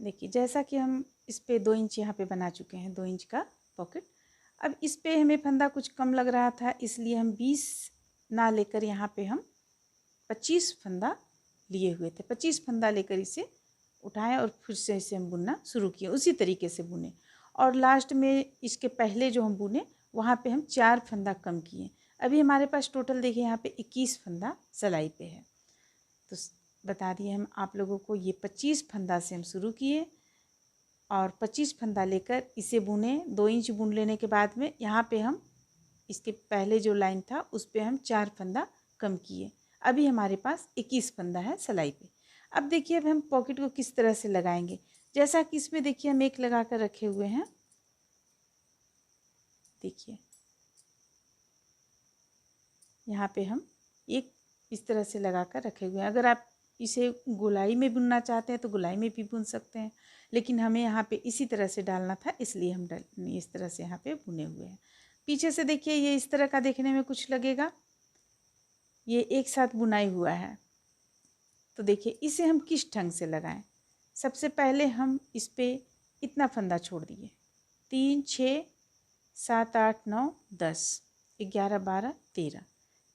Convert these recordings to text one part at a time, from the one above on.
देखिए जैसा कि हम इस पे 2 इंच यहाँ पे बना चुके हैं, 2 इंच का पॉकेट। अब इस पे हमें फंदा कुछ कम लग रहा था, इसलिए हम 20 ना लेकर यहाँ पे हम 25 फंदा लिए हुए थे। 25 फंदा लेकर इसे उठाएं और फिर से इसे हम बुनना शुरू किए, उसी तरीके से बुने। और लास्ट में इसके पहले जो हम बुने वहाँ पे हम 4 फंदा कम किए। अभी हमारे पास टोटल देखिए यहाँ पे 21 फंदा सिलाई पे है। तो बता दिए हम आप लोगों को, ये 25 फंदा से हम शुरू किए और 25 फंदा लेकर इसे बुने। 2 इंच बुन लेने के बाद में यहाँ पे हम इसके पहले जो लाइन था उस पे हम 4 फंदा कम किए। अभी हमारे पास 21 फंदा है सिलाई पे। अब देखिए अब हम पॉकेट को किस तरह से लगाएंगे। जैसा कि इसमें देखिए हम एक लगा कर रखे हुए हैं, देखिए यहाँ पे हम एक इस तरह से लगा कर रखे हुए हैं। अगर आप इसे गोलाई में बुनना चाहते हैं तो गोलाई में भी बुन सकते हैं, लेकिन हमें यहाँ पे इसी तरह से डालना था, इसलिए हम इस तरह से यहाँ पे बुने हुए हैं। पीछे से देखिए ये इस तरह का देखने में कुछ लगेगा, ये एक साथ बुनाई हुआ है। तो देखिए इसे हम किस ढंग से लगाएं। सबसे पहले हम इस पे इतना फंदा छोड़ दिए, 3 6 7 8 9 10 11 12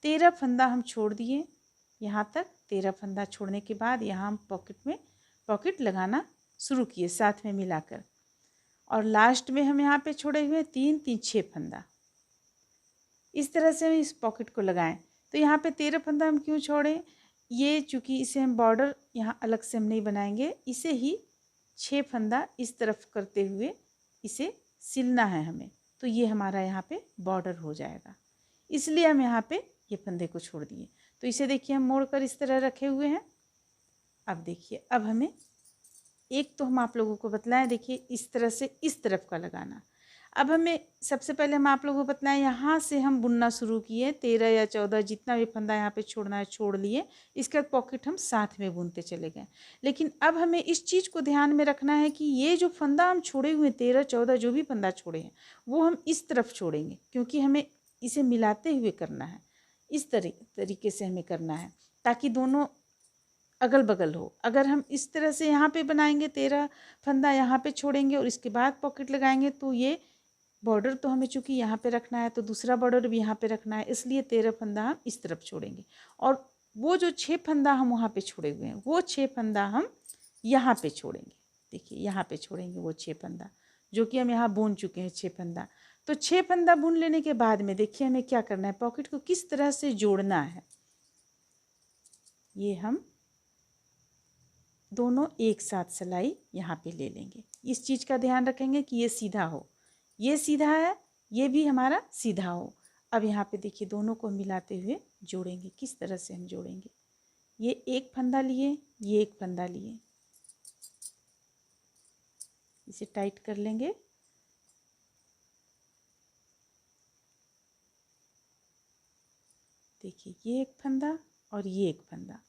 13 फंदा हम छोड़ दिए यहाँ तक। 13 फंदा छोड़ने के बाद यहाँ हम पॉकेट लगाना शुरू किए साथ में मिलाकर, और लास्ट में हम यहाँ पे छोड़े हुए 3 3 6 फंदा। इस तरह से हम इस पॉकेट को लगाएं। तो यहाँ पे 13 फंदा हम क्यों छोड़े, ये चूँकि इसे हम बॉर्डर यहाँ अलग से हम नहीं बनाएंगे, इसे ही 6 फंदा इस तरफ करते हुए इसे सिलना है हमें, तो ये हमारा यहाँ पे बॉर्डर हो जाएगा, इसलिए हम यहाँ पे ये फंदे को छोड़ दिए। तो इसे देखिए हम मोड़ कर इस तरह रखे हुए हैं। अब देखिए अब हमें एक तो हम आप लोगों को बतलाएं, देखिए इस तरह से इस तरफ का लगाना। अब हमें सबसे पहले हम आप लोगों को बतलाएं, यहाँ से हम बुनना शुरू किए, 13 या 14 जितना भी फंदा यहाँ पे छोड़ना है छोड़ लिए। इसका पॉकेट हम साथ में बुनते चले गए। लेकिन अब हमें इस चीज़ को ध्यान में रखना है कि ये जो फंदा हम छोड़े हुए 13 14 जो भी फंदा छोड़े हैं वो हम इस तरफ छोड़ेंगे, क्योंकि हमें इसे मिलाते हुए करना है। इस तरीके से हमें करना है ताकि दोनों अगल बगल हो। अगर हम इस तरह से यहाँ पे बनाएंगे, 13 फंदा यहाँ पे छोड़ेंगे और इसके बाद पॉकेट लगाएंगे, तो ये बॉर्डर तो हमें चूँकि यहाँ पे रखना है तो दूसरा बॉर्डर भी यहाँ पे रखना है, इसलिए 13 फंदा हम इस तरफ छोड़ेंगे। और वो जो 6 फंदा हम वहाँ पे छोड़े हुए हैं वो 6 फंदा हम यहाँ पे छोड़ेंगे। देखिए यहाँ पे छोड़ेंगे वो 6 फंदा जो कि हम यहाँ बुन चुके हैं 6 फंदा। तो 6 फंदा बुन लेने के बाद में देखिए हमें क्या करना है, पॉकेट को किस तरह से जोड़ना है। ये हम दोनों एक साथ सिलाई यहाँ पे ले लेंगे। इस चीज़ का ध्यान रखेंगे कि ये सीधा हो, ये सीधा है, ये भी हमारा सीधा हो। अब यहाँ पे देखिए दोनों को मिलाते हुए जोड़ेंगे। किस तरह से हम जोड़ेंगे, ये एक फंदा लिए, ये एक फंदा लिए, इसे टाइट कर लेंगे। देखिए ये एक फंदा और ये एक फंदा,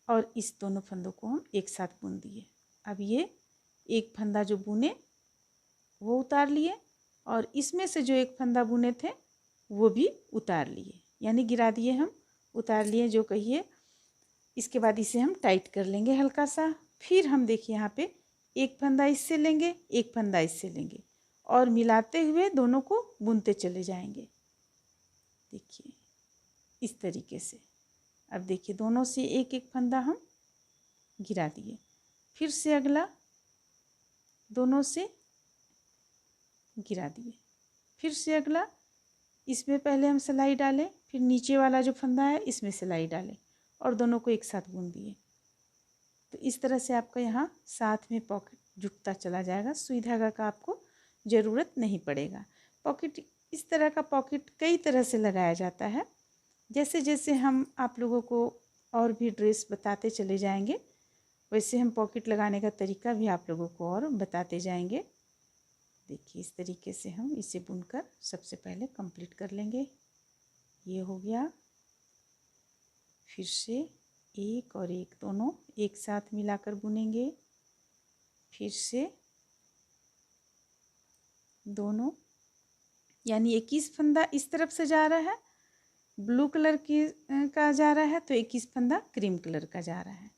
और इस दोनों फंदों को हम एक साथ बुन दिए। अब ये एक फंदा जो बुने वो उतार लिए, और इसमें से जो एक फंदा बुने थे वो भी उतार लिए, यानी गिरा दिए, हम उतार लिए जो कहिए। इसके बाद इसे हम टाइट कर लेंगे हल्का सा। फिर हम देखिए यहाँ पे एक फंदा इससे लेंगे, एक फंदा इससे लेंगे, और मिलाते हुए दोनों को बुनते चले जाएंगे। देखिए इस तरीके से। अब देखिए दोनों से एक एक फंदा हम गिरा दिए, फिर से अगला दोनों से गिरा दिए, फिर से अगला, इसमें पहले हम सिलाई डालें, फिर नीचे वाला जो फंदा है इसमें सिलाई डालें और दोनों को एक साथ बुन दिए। तो इस तरह से आपका यहाँ साथ में पॉकेट जुटता चला जाएगा, सुई धागा का आपको ज़रूरत नहीं पड़ेगा। पॉकेट, इस तरह का पॉकेट कई तरह से लगाया जाता है। जैसे जैसे हम आप लोगों को और भी ड्रेस बताते चले जाएंगे, वैसे हम पॉकेट लगाने का तरीका भी आप लोगों को और बताते जाएंगे। देखिए इस तरीके से हम इसे बुनकर सबसे पहले कंप्लीट कर लेंगे। ये हो गया, फिर से एक और एक दोनों एक साथ मिलाकर बुनेंगे, फिर से दोनों, यानी 21 फंदा इस तरफ से जा रहा है, ब्लू कलर की का जा रहा है, तो 21 फंदा क्रीम कलर का जा रहा है।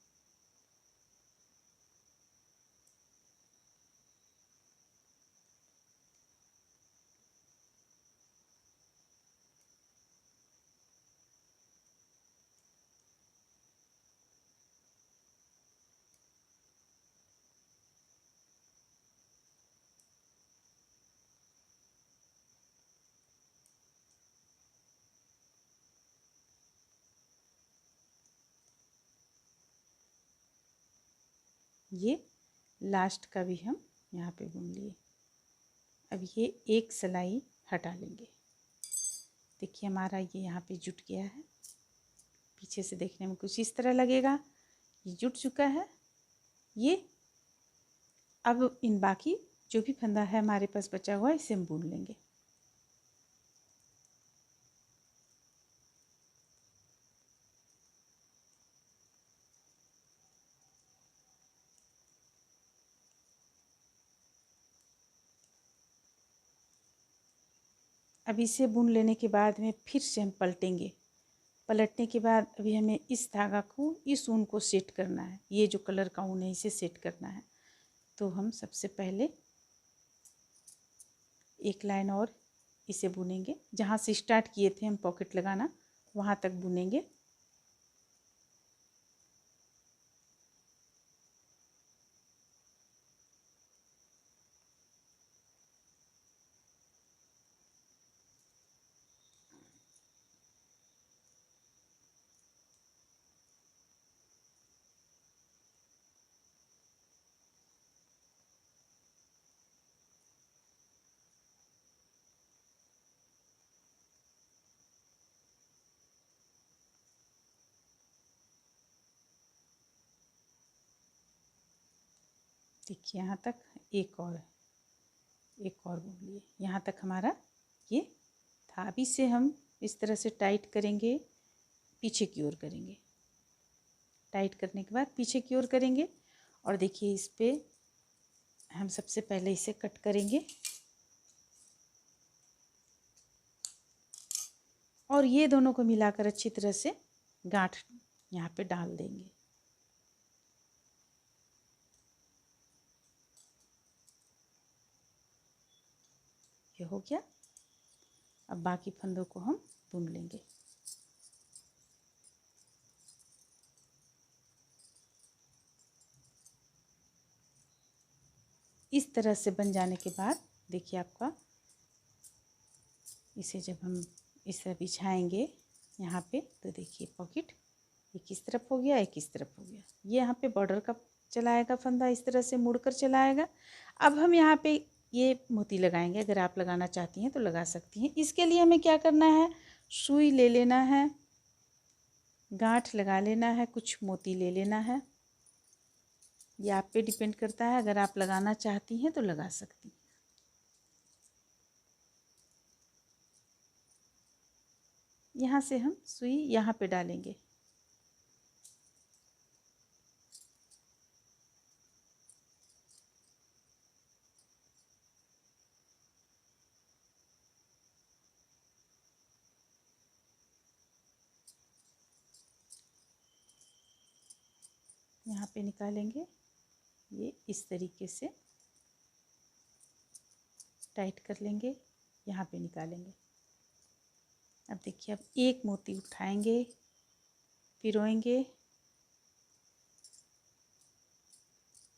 ये लास्ट का भी हम यहाँ पे बुन लिए। अब ये एक सिलाई हटा लेंगे। देखिए हमारा ये यहाँ पे जुट गया है। पीछे से देखने में कुछ इस तरह लगेगा, ये जुट चुका है। ये अब इन बाकी जो भी फंदा है हमारे पास बचा हुआ है इसे हम बुन लेंगे। अब इसे बुन लेने के बाद में फिर से हम पलटेंगे। पलटने के बाद अभी हमें इस धागा को, इस ऊन को सेट करना है। ये जो कलर का ऊन है इसे सेट करना है। तो हम सबसे पहले एक लाइन और इसे बुनेंगे। जहाँ से स्टार्ट किए थे हम पॉकेट लगाना वहाँ तक बुनेंगे। देखिए यहाँ तक एक और बुन लिए। यहाँ तक हमारा ये था। अभी से हम इस तरह से टाइट करेंगे, पीछे की ओर करेंगे। टाइट करने के बाद पीछे की ओर करेंगे और देखिए इस पे हम सबसे पहले इसे कट करेंगे और ये दोनों को मिलाकर अच्छी तरह से गांठ यहाँ पे डाल देंगे। ये हो गया। अब बाकी फंदों को हम बुन लेंगे। इस तरह से बन जाने के बाद देखिए आपका, इसे जब हम इस तरह बिछाएंगे यहाँ पे तो देखिए पॉकेट एक इस तरफ हो गया, एक इस तरफ हो गया। ये यहाँ पे बॉर्डर का चला आएगा फंदा, इस तरह से मुड़कर चला आएगा। अब हम यहाँ पे ये मोती लगाएंगे। अगर आप लगाना चाहती हैं तो लगा सकती हैं। इसके लिए हमें क्या करना है, सुई ले लेना है, गांठ लगा लेना है, कुछ मोती ले लेना है। ये आप पे डिपेंड करता है। अगर आप लगाना चाहती हैं तो लगा सकती हैं। यहाँ से हम सुई यहाँ पे डालेंगे। यहाँ पे निकालेंगे, ये इस तरीके से टाइट कर लेंगे, यहाँ पे निकालेंगे। अब देखिए, अब एक मोती उठाएंगे, पिरोएंगे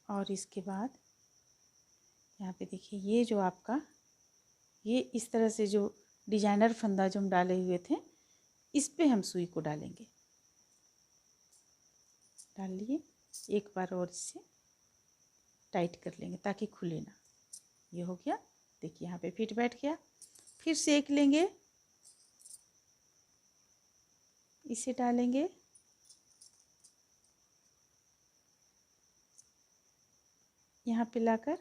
और इसके बाद यहाँ पे देखिए ये जो आपका, ये इस तरह से जो डिजाइनर फंदा जो हम डाले हुए थे इस पे हम सुई को डालेंगे। डाल लिए, एक बार और इसे टाइट कर लेंगे ताकि खुले ना। ये हो गया। देखिए यहाँ पे फिट बैठ गया। फिर सेक लेंगे, इसे डालेंगे, यहाँ पे लाकर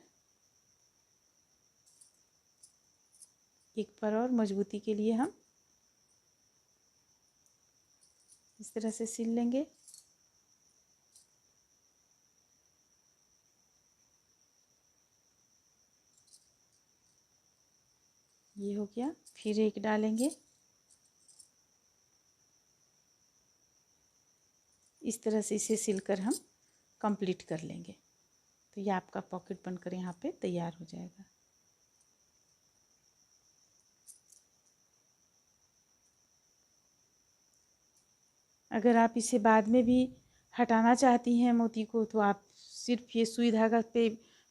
एक बार और मजबूती के लिए हम इस तरह से सिल लेंगे। ये हो गया। फिर एक डालेंगे, इस तरह से इसे सिलकर हम कंप्लीट कर लेंगे। तो ये आपका पॉकेट बनकर यहाँ पे तैयार हो जाएगा। अगर आप इसे बाद में भी हटाना चाहती हैं मोती को, तो आप सिर्फ ये सुई धागा पे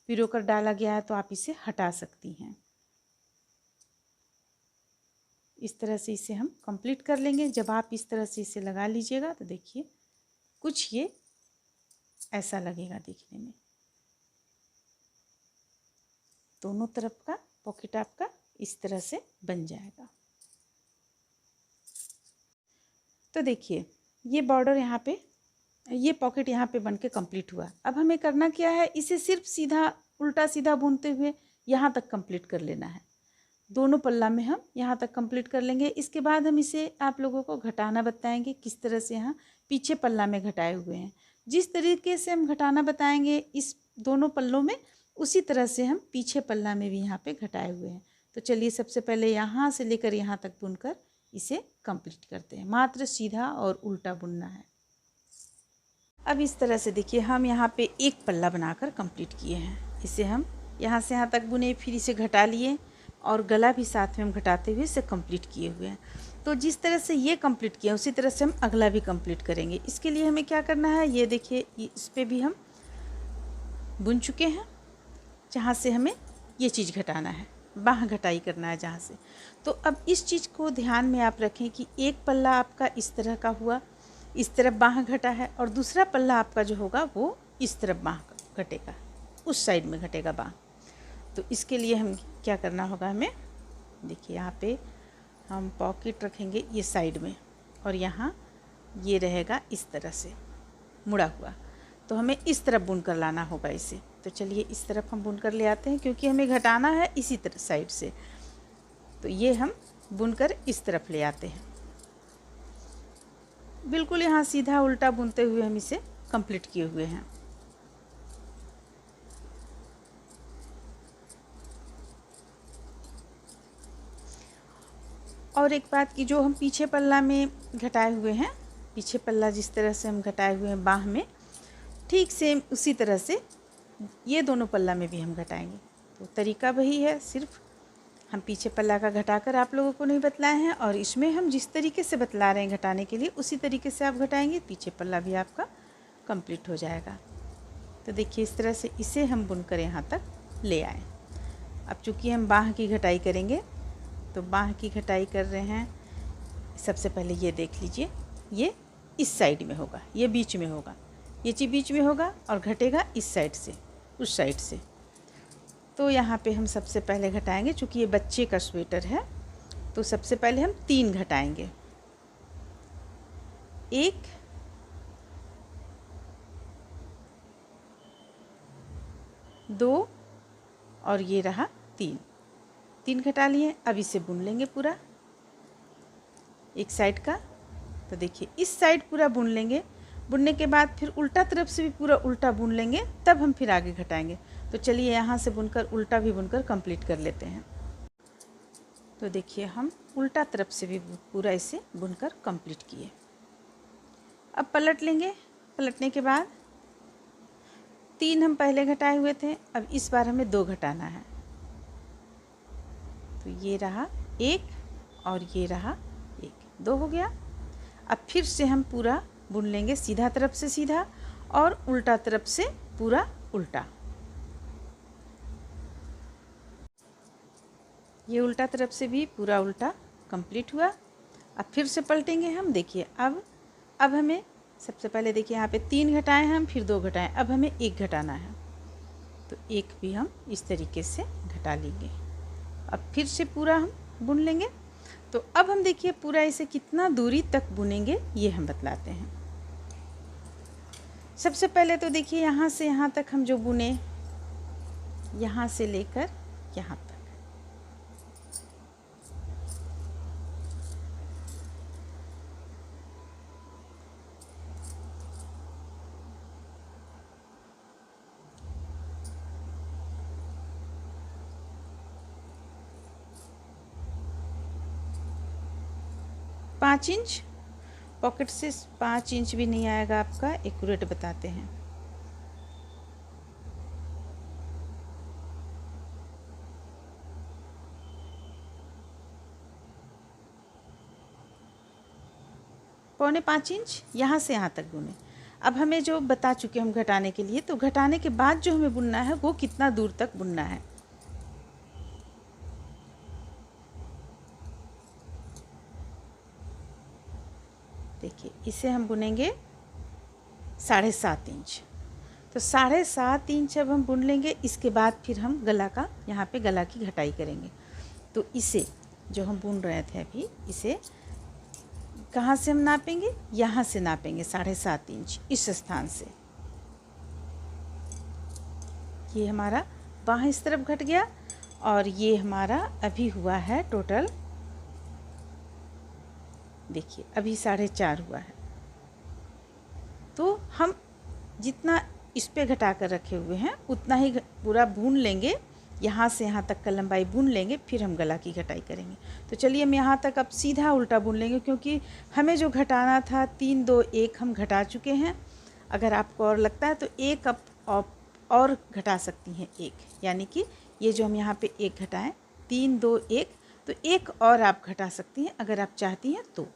पिरो कर डाला गया है तो आप इसे हटा सकती हैं। इस तरह से इसे हम कंप्लीट कर लेंगे। जब आप इस तरह से इसे लगा लीजिएगा तो देखिए कुछ ये ऐसा लगेगा दिखने में। दोनों तरफ का पॉकेट आपका इस तरह से बन जाएगा। तो देखिए ये बॉर्डर यहाँ पे, ये पॉकेट यहाँ पे बन के कंप्लीट हुआ। अब हमें करना क्या है, इसे सिर्फ सीधा उल्टा सीधा बुनते हुए यहाँ तक कंप्लीट कर लेना है। दोनों पल्ला में हम यहाँ तक कंप्लीट कर लेंगे। इसके बाद हम इसे आप लोगों को घटाना बताएंगे, किस तरह से यहाँ पीछे पल्ला में घटाए हुए हैं। जिस तरीके से हम घटाना बताएंगे इस दोनों पल्लों में, उसी तरह से हम पीछे पल्ला में भी यहाँ पे घटाए हुए हैं। तो चलिए सबसे पहले यहाँ से लेकर यहाँ तक बुनकर इसे कंप्लीट करते हैं। मात्र सीधा और उल्टा बुनना है। अब इस तरह से देखिए हम यहाँ पे एक पल्ला बनाकर कंप्लीट किए हैं। इसे हम यहाँ से यहाँ तक बुने, फिर इसे घटा लिए और गला भी साथ में हम घटाते हुए इसे कंप्लीट किए हुए हैं। तो जिस तरह से ये कंप्लीट किया उसी तरह से हम अगला भी कंप्लीट करेंगे। इसके लिए हमें क्या करना है, ये देखिए इस पे भी हम बुन चुके हैं। जहाँ से हमें ये चीज़ घटाना है, बाह घटाई करना है जहाँ से। तो अब इस चीज़ को ध्यान में आप रखें कि एक पल्ला आपका इस तरह का हुआ, इस तरफ बाह घटा है, और दूसरा पल्ला आपका जो होगा वो इस तरफ बाह घटेगा, उस साइड में घटेगा बाह। तो इसके लिए हम क्या करना होगा, हमें देखिए यहाँ पे हम पॉकेट रखेंगे ये साइड में, और यहाँ ये रहेगा इस तरह से मुड़ा हुआ। तो हमें इस तरफ बुन कर लाना होगा इसे। तो चलिए इस तरफ हम बुन कर ले आते हैं, क्योंकि हमें घटाना है इसी तरह साइड से। तो ये हम बुनकर इस तरफ ले आते हैं। बिल्कुल यहाँ सीधा उल्टा बुनते हुए हम इसे कंप्लीट किए हुए हैं। और एक बात की, जो हम पीछे पल्ला में घटाए हुए हैं, पीछे पल्ला जिस तरह से हम घटाए हुए हैं बाह में, ठीक सेम उसी तरह से ये दोनों पल्ला में भी हम घटाएंगे। तो तरीका वही है, सिर्फ हम पीछे पल्ला का घटाकर आप लोगों को नहीं बतलाए हैं, और इसमें हम जिस तरीके से बतला रहे हैं घटाने के लिए उसी तरीके से आप घटाएंगे, पीछे पल्ला भी आपका कंप्लीट हो जाएगा। तो देखिए इस तरह से इसे हम बुनकर यहाँ तक ले आए। अब चूँकि हम बाह की घटाई करेंगे, तो बाह की घटाई कर रहे हैं। सबसे पहले ये देख लीजिए, ये इस साइड में होगा, ये बीच में होगा, ये चीज़ बीच में होगा और घटेगा इस साइड से, उस साइड से। तो यहाँ पे हम सबसे पहले घटाएंगे, चूँकि ये बच्चे का स्वेटर है तो सबसे पहले हम 3 घटाएंगे। 1 2 और ये रहा 3 घटा लिए। अब इसे बुन लेंगे पूरा एक साइड का। तो देखिए इस साइड पूरा बुन लेंगे, बुनने के बाद फिर उल्टा तरफ से भी पूरा उल्टा बुन लेंगे, तब हम फिर आगे घटाएंगे। तो चलिए यहाँ से बुनकर उल्टा भी बुनकर कंप्लीट कर लेते हैं। तो देखिए हम उल्टा तरफ से भी पूरा इसे बुनकर कंप्लीट किए। अब पलट लेंगे। पलटने के बाद 3 हम पहले घटाए हुए थे, अब इस बार हमें 2 घटाना है। तो ये रहा 1 और ये रहा 1, 2 हो गया। अब फिर से हम पूरा बुन लेंगे, सीधा तरफ से सीधा और उल्टा तरफ से पूरा उल्टा। ये उल्टा तरफ से भी पूरा उल्टा कंप्लीट हुआ। अब फिर से पलटेंगे हम। देखिए अब हमें सबसे पहले देखिए यहाँ पे 3 घटाए हैं हम, फिर 2 घटाएं, अब हमें 1 घटाना है। तो 1 भी हम इस तरीके से घटा लेंगे। अब फिर से पूरा हम बुन लेंगे। तो अब हम देखिए पूरा इसे कितना दूरी तक बुनेंगे ये हम बतलाते हैं। सबसे पहले तो देखिए यहाँ से यहाँ तक हम जो बुने, यहाँ से लेकर यहाँ तक, पाँच इंच पॉकेट से 5 इंच भी नहीं आएगा आपका, एक्यूरेट बताते हैं। पौने 5 इंच यहाँ से यहाँ तक बुने। अब हमें जो बता चुके हम घटाने के लिए, तो घटाने के बाद जो हमें बुनना है वो कितना दूर तक बुनना है। देखिए इसे हम बुनेंगे 7.5 इंच। तो 7.5 इंच अब हम बुन लेंगे। इसके बाद फिर हम गला का, यहाँ पे गला की घटाई करेंगे। तो इसे जो हम बुन रहे थे अभी, इसे कहाँ से हम नापेंगे, यहाँ से नापेंगे 7.5 इंच, इस स्थान से। ये हमारा बाँह इस तरफ घट गया और ये हमारा अभी हुआ है टोटल, देखिए अभी 4.5 हुआ है। तो हम जितना इस पे घटा कर रखे हुए हैं उतना ही पूरा भून लेंगे, यहाँ से यहाँ तक का लंबाई भून लेंगे, फिर हम गला की घटाई करेंगे। तो चलिए हम यहाँ तक अब सीधा उल्टा बुन लेंगे, क्योंकि हमें जो घटाना था 3 2 1 हम घटा चुके हैं। अगर आपको और लगता है तो एक अब और घटा सकती हैं, एक, यानी कि ये जो हम यहाँ पे एक घटाएं, 3 2 1, तो एक और आप घटा सकती हैं अगर आप चाहती हैं तो।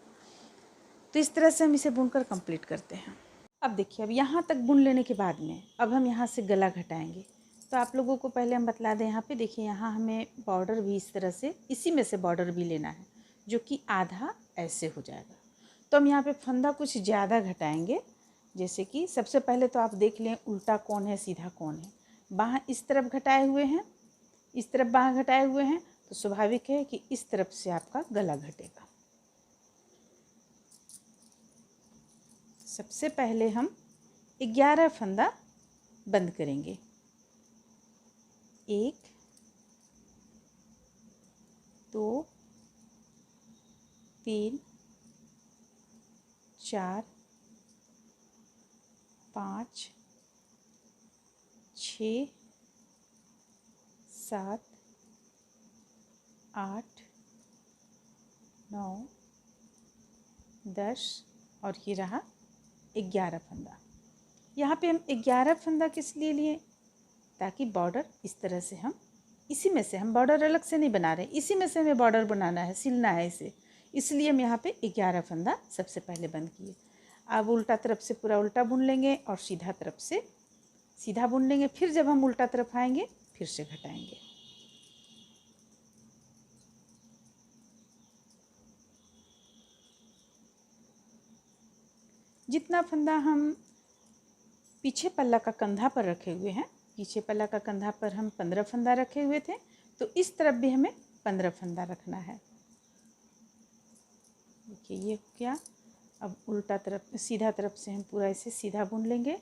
इस तरह से हम इसे बुनकर कंप्लीट करते हैं। अब देखिए, अब यहाँ तक बुन लेने के बाद में अब हम यहाँ से गला घटाएंगे। तो आप लोगों को पहले हम बतला दें, यहाँ पे देखिए, यहाँ हमें बॉर्डर भी इस तरह से, इसी में से बॉर्डर भी लेना है, जो कि आधा ऐसे हो जाएगा। तो हम यहाँ पे फंदा कुछ ज़्यादा घटाएंगे। जैसे कि सबसे पहले तो आप देख लें उल्टा कौन है सीधा कौन है। बाँह इस तरफ घटाए हुए हैं, इस तरफ बाँह घटाए हुए हैं, तो स्वाभाविक है कि इस तरफ से आपका गला घटेगा। सबसे पहले हम 11 फंदा बंद करेंगे। 1 2 3 4 5 6 7 8 9 10 और ये रहा 11 फंदा। यहाँ पे हम 11 फंदा किस लिए लिए, ताकि बॉर्डर इस तरह से हम, इसी में से हम बॉर्डर अलग से नहीं बना रहे, इसी में से हमें बॉर्डर बनाना है, सिलना है इसे, इसलिए हम यहाँ पे 11 फंदा सबसे पहले बंद किए। अब उल्टा तरफ से पूरा उल्टा बुन लेंगे और सीधा तरफ से सीधा बुन लेंगे। फिर जब हम उल्टा तरफ आएंगे फिर से घटाएंगे। जितना फंदा हम पीछे पल्ला का कंधा पर रखे हुए हैं, पीछे पल्ला का कंधा पर हम 15 फंदा रखे हुए थे, तो इस तरफ भी हमें 15 फंदा रखना है। देखिए ये हो गया। अब उल्टा तरफ, सीधा तरफ से हम पूरा इसे सीधा बुन लेंगे।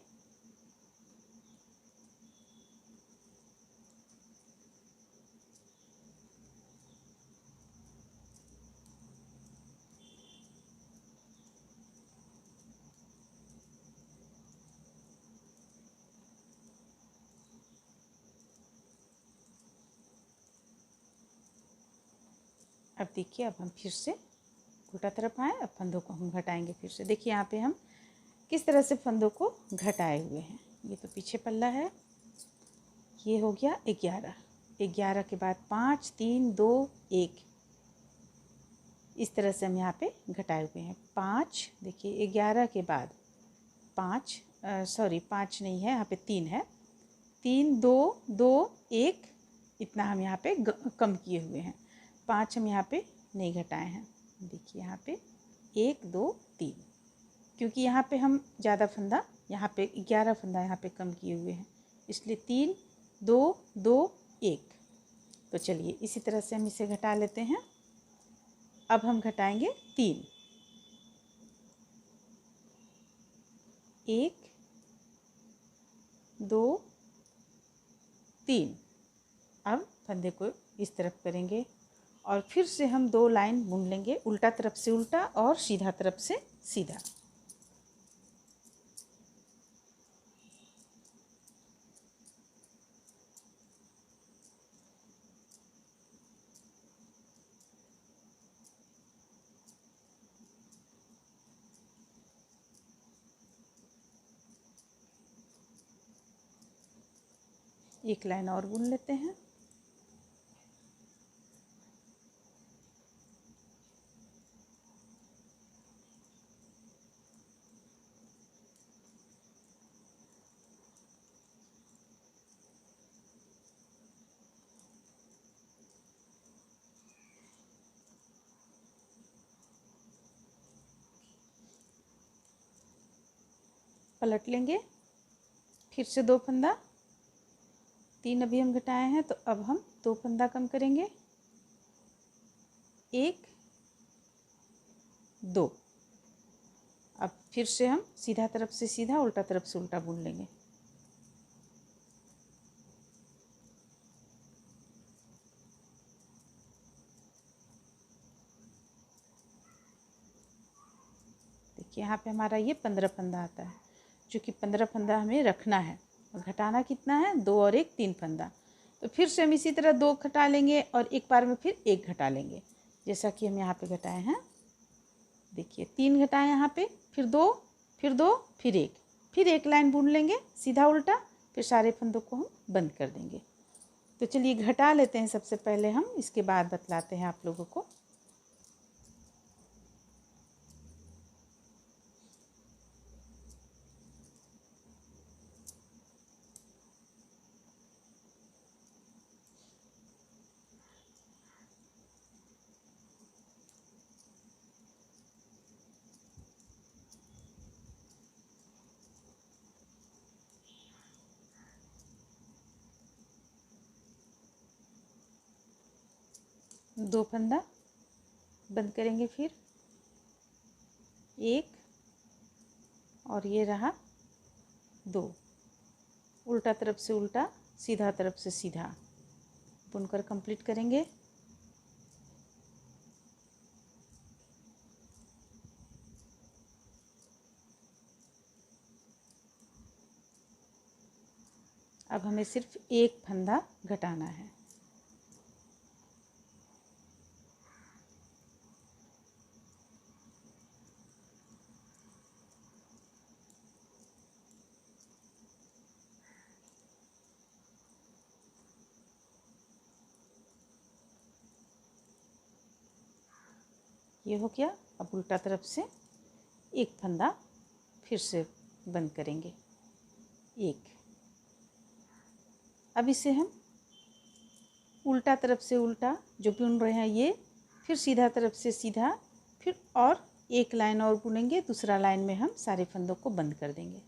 अब देखिए, अब हम फिर से उल्टा तरफ आए, अब फंदों को हम घटाएंगे फिर से। देखिए यहाँ पे हम किस तरह से फंदों को घटाए हुए हैं। ये तो पीछे पल्ला है, ये हो गया 11। 11 के बाद 5 3 2 1, इस तरह से हम यहाँ पे घटाए हुए हैं। 5, देखिए 11 के बाद 5, सॉरी 5 नहीं है, यहाँ पे 3 है। 3 2 2 1, इतना हम यहाँ पे कम किए हुए हैं। 5 हम यहाँ पे नहीं घटाए हैं। देखिए यहाँ पे 1 2 3, क्योंकि यहाँ पे हम ज़्यादा फंदा, यहाँ पे 11 फंदा यहाँ पे कम किए हुए हैं, इसलिए 3 2 2 1। तो चलिए इसी तरह से हम इसे घटा लेते हैं। अब हम घटाएंगे 3, 1 2 3। अब फंदे को इस तरफ करेंगे और फिर से हम 2 लाइन बुन लेंगे, उल्टा तरफ से उल्टा और सीधा तरफ से सीधा। एक लाइन और बुन लेते हैं। पलट लेंगे फिर से 2 फंदा, 3 अभी हम घटाए हैं तो अब हम 2 फंदा कम करेंगे, 1 2। अब फिर से हम सीधा तरफ से सीधा, उल्टा तरफ से उल्टा बुन लेंगे। देखिए यहाँ पे हमारा ये 15 फंदा आता है, जो कि 15 फंदा हमें रखना है और घटाना कितना है, 2 और 1 3 फंदा। तो फिर से हम इसी तरह 2 घटा लेंगे और एक बार में फिर 1 घटा लेंगे, जैसा कि हम यहाँ पे घटाए हैं। देखिए 3 घटाए यहाँ पे, फिर 2, फिर 2, फिर 1, फिर 1 लाइन बुन लेंगे सीधा उल्टा, फिर सारे फंदों को हम बंद कर देंगे। तो चलिए घटा लेते हैं सबसे पहले हम, इसके बाद बतलाते हैं आप लोगों को। दो फंदा बंद करेंगे, फिर 1 और ये रहा 2, उल्टा तरफ से उल्टा, सीधा तरफ से सीधा बुनकर कंप्लीट करेंगे। अब हमें सिर्फ 1 फंदा घटाना है। ये हो गया। अब उल्टा तरफ से 1 फंदा फिर से बंद करेंगे, 1। अब इसे हम उल्टा तरफ से उल्टा जो बुन रहे हैं ये, फिर सीधा तरफ से सीधा, फिर और 1 लाइन और बुनेंगे, दूसरा लाइन में हम सारे फंदों को बंद कर देंगे।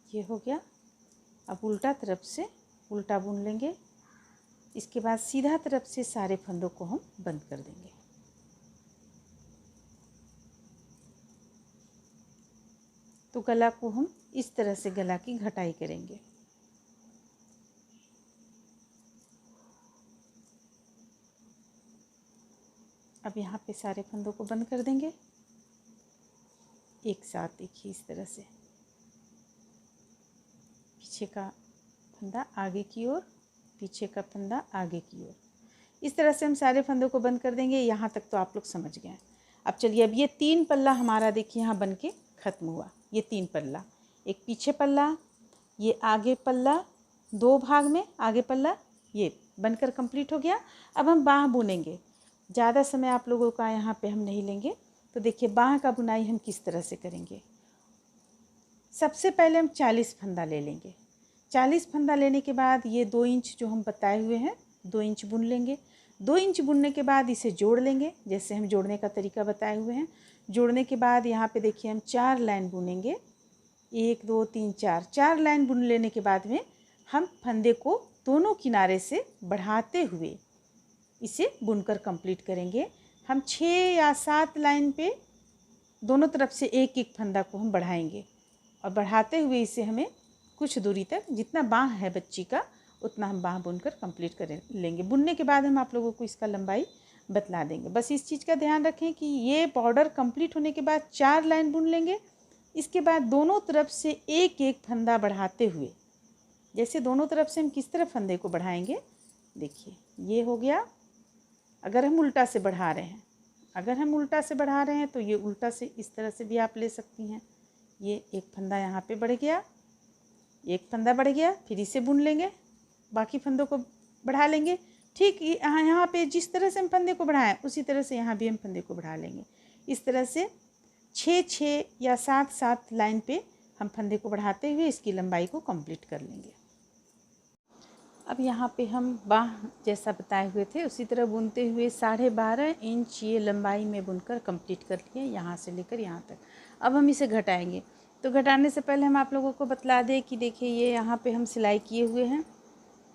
ये हो गया। अब उल्टा तरफ से उल्टा बुन लेंगे, इसके बाद सीधा तरफ से सारे फंदों को हम बंद कर देंगे। तो गला को हम इस तरह से गला की घटाई करेंगे। अब यहाँ पे सारे फंदों को बंद कर देंगे एक साथ। देखिए इस तरह से पीछे का फंदा आगे की ओर, पीछे का फंदा आगे की ओर, इस तरह से हम सारे फंदों को बंद कर देंगे। यहाँ तक तो आप लोग समझ गए हैं। अब चलिए, अब ये 3 पल्ला हमारा देखिए यहाँ बन के ख़त्म हुआ। ये 3 पल्ला, एक पीछे पल्ला, ये आगे पल्ला, 2 भाग में आगे पल्ला, ये बनकर कंप्लीट हो गया। अब हम बाँह बुनेंगे। ज़्यादा समय आप लोगों का यहाँ पे हम नहीं लेंगे। तो देखिए बाँह का बुनाई हम किस तरह से करेंगे। सबसे पहले हम 40 फंदा ले लेंगे। 40 फंदा लेने के बाद ये 2 इंच जो हम बताए हुए हैं 2 इंच बुन लेंगे। 2 इंच बुनने के बाद इसे जोड़ लेंगे, जैसे हम जोड़ने का तरीका बताए हुए हैं। जोड़ने के बाद यहाँ पे देखिए हम 4 लाइन बुनेंगे, 1 2 3 4, 4 लाइन बुन लेने के बाद में हम फंदे को दोनों किनारे से बढ़ाते हुए इसे बुनकर कंप्लीट करेंगे। हम 6 या 7 लाइन पे दोनों तरफ से एक एक फंदा को हम बढ़ाएंगे और बढ़ाते हुए इसे हमें कुछ दूरी तक, जितना बाँह है बच्ची का उतना हम बाँह बुनकर कंप्लीट कर लेंगे। बुनने के बाद हम आप लोगों को इसका लंबाई बतला देंगे। बस इस चीज़ का ध्यान रखें कि ये बॉर्डर कंप्लीट होने के बाद 4 लाइन बुन लेंगे। इसके बाद दोनों तरफ से एक एक फंदा बढ़ाते हुए, जैसे दोनों तरफ से हम किस तरह फंदे को बढ़ाएंगे, देखिए ये हो गया। अगर हम उल्टा से बढ़ा रहे हैं, अगर हम उल्टा से बढ़ा रहे हैं तो ये उल्टा से इस तरह से भी आप ले सकती हैं। ये एक फंदा यहाँ पे बढ़ गया, एक फंदा बढ़ गया, फिर इसे बुन लेंगे, बाकी फंदों को बढ़ा लेंगे। ठीक यहाँ पे जिस तरह से हम फंदे को बढ़ाएं उसी तरह से यहाँ भी हम फंदे को बढ़ा लेंगे। इस तरह से 6-6 या 7-7 लाइन पे हम फंदे को बढ़ाते हुए इसकी लंबाई को कंप्लीट कर लेंगे। अब यहाँ पे हम बाह जैसा बताए हुए थे उसी तरह बुनते हुए 12.5 इंच ये लंबाई में बुनकर कंप्लीट कर लिए, यहाँ से लेकर यहाँ तक। अब हम इसे घटाएंगे। तो घटाने से पहले हम आप लोगों को बतला दें कि देखिए ये यहाँ पे हम सिलाई किए हुए हैं,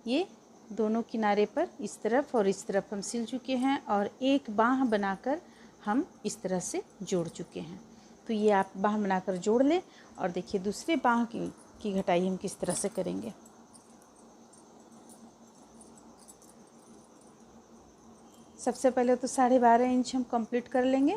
ये दोनों किनारे पर इस तरफ और इस तरफ हम सिल चुके हैं और एक बाह बनाकर हम इस तरह से जोड़ चुके हैं। तो ये आप बाह बनाकर जोड़ लें और देखिए दूसरे बाह की घटाई हम किस तरह से करेंगे। सबसे पहले तो 12.5 इंच हम कंप्लीट कर लेंगे।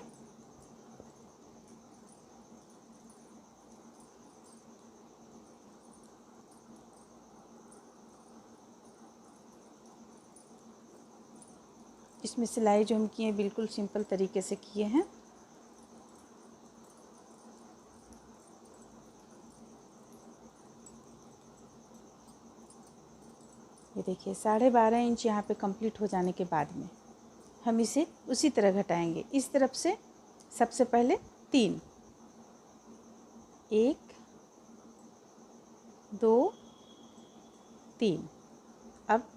इसमें सिलाई जो हम किए हैं बिल्कुल सिंपल तरीके से किए हैं। ये देखिए 12.5 इंच यहाँ पे कंप्लीट हो जाने के बाद में हम इसे उसी तरह घटाएंगे। इस तरफ से सबसे पहले 3, 1 2 3। अब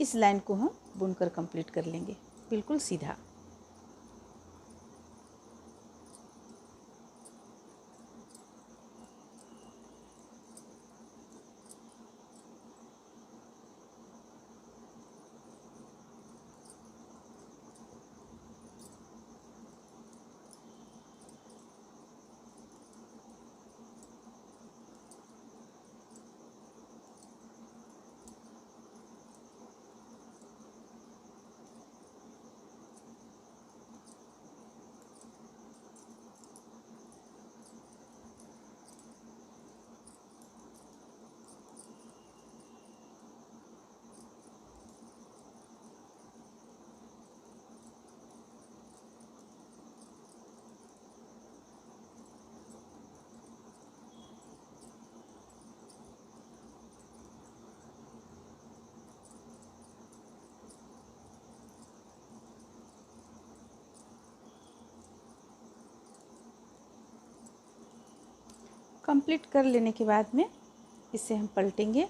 इस लाइन को हम बुनकर कंप्लीट कर लेंगे बिल्कुल सीधा। कंप्लीट कर लेने के बाद में इसे हम पलटेंगे।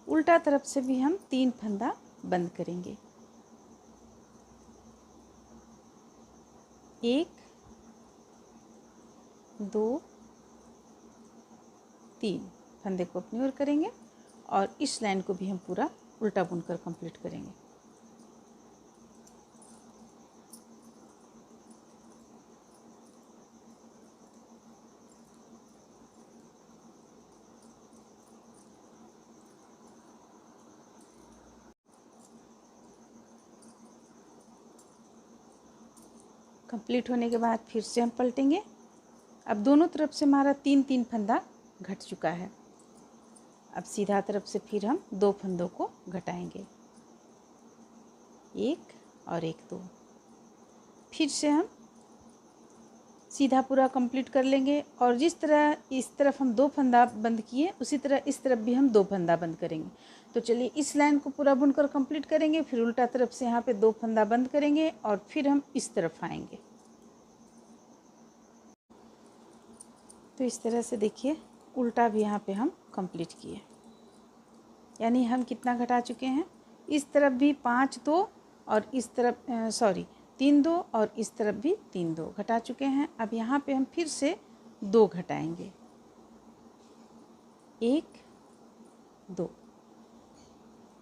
उल्टा तरफ से भी हम 3 फंदा बंद करेंगे। 1 2 3 फंदे को अपनी ओर करेंगे और इस लाइन को भी हम पूरा उल्टा बुनकर कंप्लीट करेंगे। कंप्लीट होने के बाद फिर से हम पलटेंगे। अब दोनों तरफ से हमारा 3-3 फंदा घट चुका है। अब सीधा तरफ से फिर हम 2 फंदों को घटाएंगे, 1 और 1 2। फिर से हम सीधा पूरा कंप्लीट कर लेंगे और जिस तरह इस तरफ हम 2 फंदा बंद किए उसी तरह इस तरफ भी हम 2 फंदा बंद करेंगे। तो चलिए इस लाइन को पूरा बुनकर कंप्लीट करेंगे, फिर उल्टा तरफ से यहाँ पे 2 फंदा बंद करेंगे और फिर हम इस तरफ आएंगे। तो इस तरह से देखिए उल्टा भी यहाँ पे हम कंप्लीट किए, यानी हम कितना घटा चुके हैं। इस तरफ भी 5 2 और इस तरफ 3 2 और इस तरफ भी 3 2 घटा चुके हैं। अब यहाँ पे हम फिर से 2 घटाएंगे, 1 2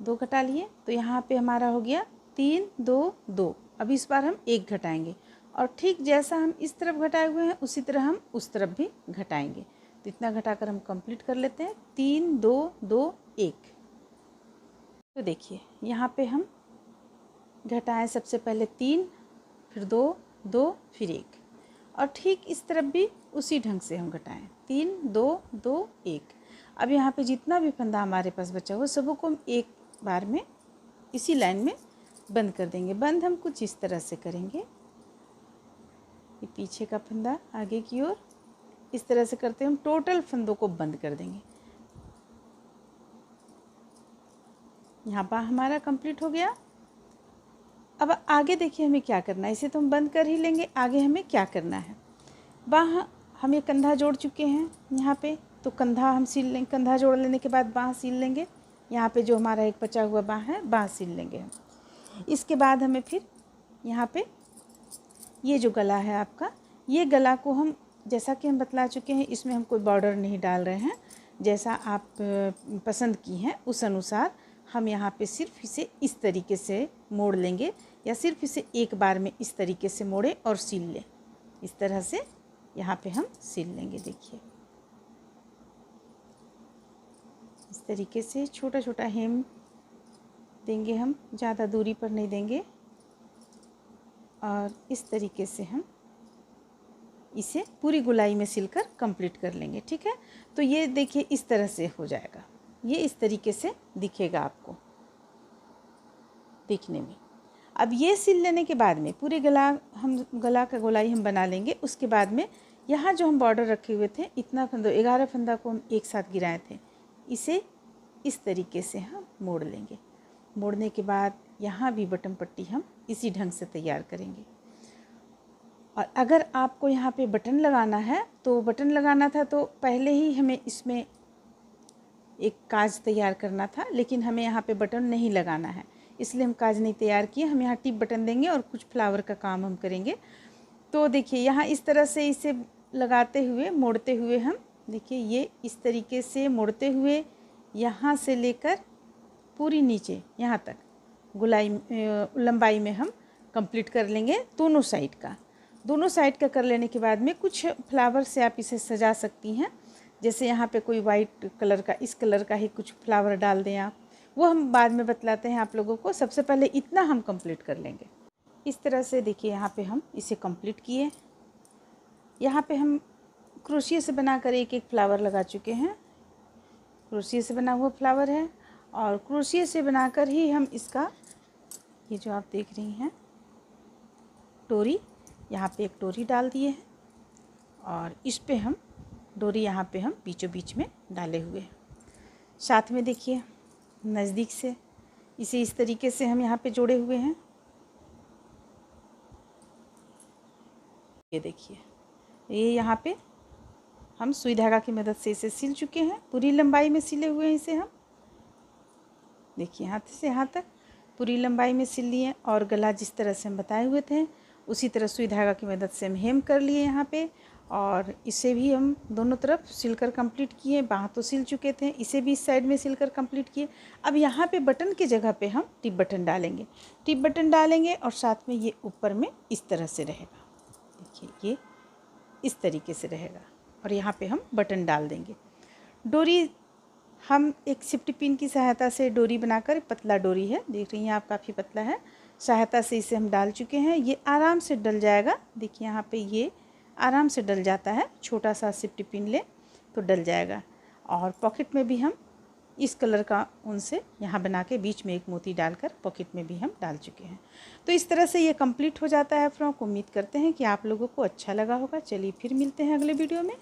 2 घटा लिए। तो यहाँ पे हमारा हो गया 3 2 2। अब इस बार हम 1 घटाएंगे और ठीक जैसा हम इस तरफ घटाए हुए हैं उसी तरह हम उस तरफ भी घटाएंगे। तो इतना घटाकर हम कंप्लीट कर लेते हैं, 3 2 2 1। तो देखिए यहाँ पे हम घटाएं सबसे पहले 3, फिर 2 2 फिर 1 और ठीक इस तरफ भी उसी ढंग से हम घटाएं, 3 2 2 1। अब यहाँ पे जितना भी फंदा हमारे पास बचा हुआ सबों को हम एक बार में इसी लाइन में बंद कर देंगे। बंद हम कुछ इस तरह से करेंगे, ये पीछे का फंदा आगे की ओर इस तरह से करते हम टोटल फंदों को बंद कर देंगे। यहाँ बाह हमारा कंप्लीट हो गया। अब आगे देखिए हमें क्या करना है, इसे तो हम बंद कर ही लेंगे। आगे हमें क्या करना है, बाह हमें कंधा जोड़ चुके हैं यहाँ पे, तो कंधा हम सिल लेंगे। कंधा जोड़ लेने के बाद बाह सिल लेंगे। यहाँ पे जो हमारा एक बचा हुआ बाह है, बाह सिल लेंगे हम। इसके बाद हमें फिर यहाँ पे ये जो गला है आपका, ये गला को हम जैसा कि हम बतला चुके हैं, इसमें हम कोई बॉर्डर नहीं डाल रहे हैं। जैसा आप पसंद की हैं उस अनुसार हम यहाँ पे सिर्फ इसे इस तरीके से मोड़ लेंगे, या सिर्फ इसे एक बार में इस तरीके से मोड़े और सिल लें। इस तरह से यहाँ पे हम सिल लेंगे। देखिए इस तरीके से छोटा छोटा हेम देंगे हम, ज़्यादा दूरी पर नहीं देंगे, और इस तरीके से हम इसे पूरी गोलाई में सिलकर कंप्लीट कर लेंगे। ठीक है, तो ये देखिए इस तरह से हो जाएगा, ये इस तरीके से दिखेगा आपको देखने में। अब ये सिल लेने के बाद में पूरे गला का गोलाई हम बना लेंगे। उसके बाद में यहाँ जो हम बॉर्डर रखे हुए थे, इतना फंदा 11 फंदा को हम एक साथ गिराए थे, इसे इस तरीके से हम मोड़ लेंगे। मोड़ने के बाद यहाँ भी बटन पट्टी हम इसी ढंग से तैयार करेंगे। और अगर आपको यहाँ पे बटन लगाना है, तो बटन लगाना था तो पहले ही हमें इसमें एक काज तैयार करना था, लेकिन हमें यहाँ पे बटन नहीं लगाना है, इसलिए हम काज नहीं तैयार किए। हम यहाँ टिप बटन देंगे और कुछ फ्लावर का काम हम करेंगे। तो देखिए यहाँ इस तरह से इसे लगाते हुए, मोड़ते हुए हम देखिए ये इस तरीके से मोड़ते हुए यहाँ से लेकर पूरी नीचे यहाँ तक गोलाई लंबाई में हम कंप्लीट कर लेंगे। दोनों साइड का कर लेने के बाद में कुछ फ्लावर से आप इसे सजा सकती हैं। जैसे यहाँ पे कोई वाइट कलर का, इस कलर का ही कुछ फ्लावर डाल दें आप, वो हम बाद में बतलाते हैं आप लोगों को। सबसे पहले इतना हम कंप्लीट कर लेंगे। इस तरह से देखिए यहाँ पे हम इसे कंप्लीट किए। यहाँ पे हम क्रोशिया से बनाकर एक एक फ्लावर लगा चुके हैं। क्रोशिया से बना हुआ फ्लावर है, और क्रोशिया से बनाकर ही हम इसका, ये जो आप देख रही हैं डोरी, यहाँ पे एक डोरी डाल दिए हैं, और इस पे हम डोरी यहाँ पे हम बीचों बीच में डाले हुए हैं। साथ में देखिए नज़दीक से इसे इस तरीके से हम यहाँ पे जोड़े हुए हैं। ये देखिए, ये यहाँ पे हम सुई धागा की मदद से इसे सिल चुके हैं। पूरी लंबाई में सिले हुए हैं इसे हम, देखिए हाथ से यहाँ तक पूरी लंबाई में सिल लिए। और गला जिस तरह से हम बताए हुए थे उसी तरह सुई धागा की मदद से हम हेम कर लिए यहाँ पे, और इसे भी हम दोनों तरफ सिलकर कंप्लीट किए। बाँह तो सिल चुके थे, इसे भी इस साइड में सिलकर कंप्लीट किए। अब यहाँ पे बटन की जगह पे हम टिप बटन डालेंगे। टिप बटन डालेंगे और साथ में ये ऊपर में इस तरह से रहेगा। देखिए ये इस तरीके से रहेगा, और यहाँ पे हम बटन डाल देंगे। डोरी हम एक सिफ्टी पिन की सहायता से डोरी बनाकर, पतला डोरी है, देख रही हैं आप काफ़ी पतला है, सहायता से इसे हम डाल चुके हैं। ये आराम से डल जाएगा। देखिए यहाँ पे ये आराम से डल जाता है, छोटा सा सिफ्टी पिन ले तो डल जाएगा। और पॉकेट में भी हम इस कलर का ऊन से यहाँ बना के बीच में एक मोती डालकर पॉकेट में भी हम डाल चुके हैं। तो इस तरह से ये कंप्लीट हो जाता है फ्रॉक। उम्मीद करते हैं कि आप लोगों को अच्छा लगा होगा। चलिए फिर मिलते हैं अगले वीडियो में।